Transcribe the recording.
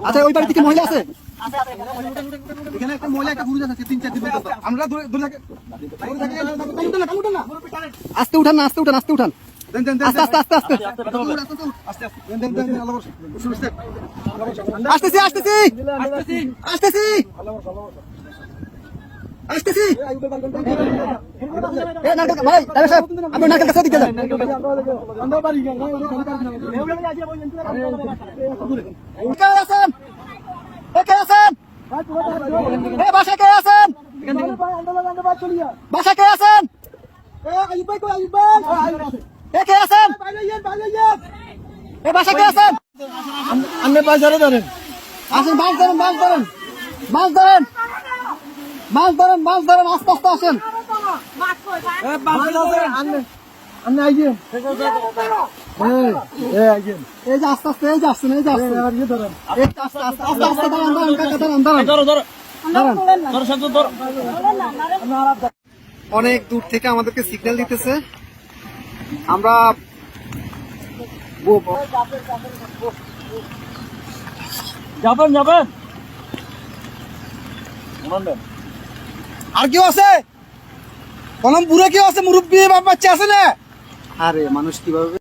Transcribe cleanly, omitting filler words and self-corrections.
আচ্ছা ওই বাড়িতে কি মহিলা আছে? এখানে একটা মহিলা একটা পুরুষ আছে 3-4 দিন আমরা আস্তে উঠান না, আস্তে উঠান, আস্তে উঠান, আস্তে আস্তে আস্তে আস্তে আসতেছি আসতেছি আসতেছি আসতেছি। ভাই আমি নারকেল কাছে দিকে যাই। কে আছেন? কে আছেন? বাসায় কে আছেন? বাসায় কে আছেন? কে আছেন? বাসায় কে আছেন? আপনি বাজারে ধরেন, আসেন, মাছ ধরেন, মাছ ধরেন, মাছ ধরেন, মাছ ধরেন, মাছ ধরেন, আস্তে আস্তে আসেন। এই যে আস্তে আস্তে, এই যে আসছেন, এই যে আসছেন, আস্তে আস্তে আস্তে আস্তে দাঁড়ান, দাঁড়ান, কাকা দাঁড়ান, দাঁড়ান। অনেক দূর থেকে আমাদেরকে সিগন্যাল দিতেছে, আমরা যাবেন যাবেন। আর কেউ আছে? কলম বুড়ো কেউ আছে? মুরব্বী বাচ্চা আছে না? আরে মানুষ কিভাবে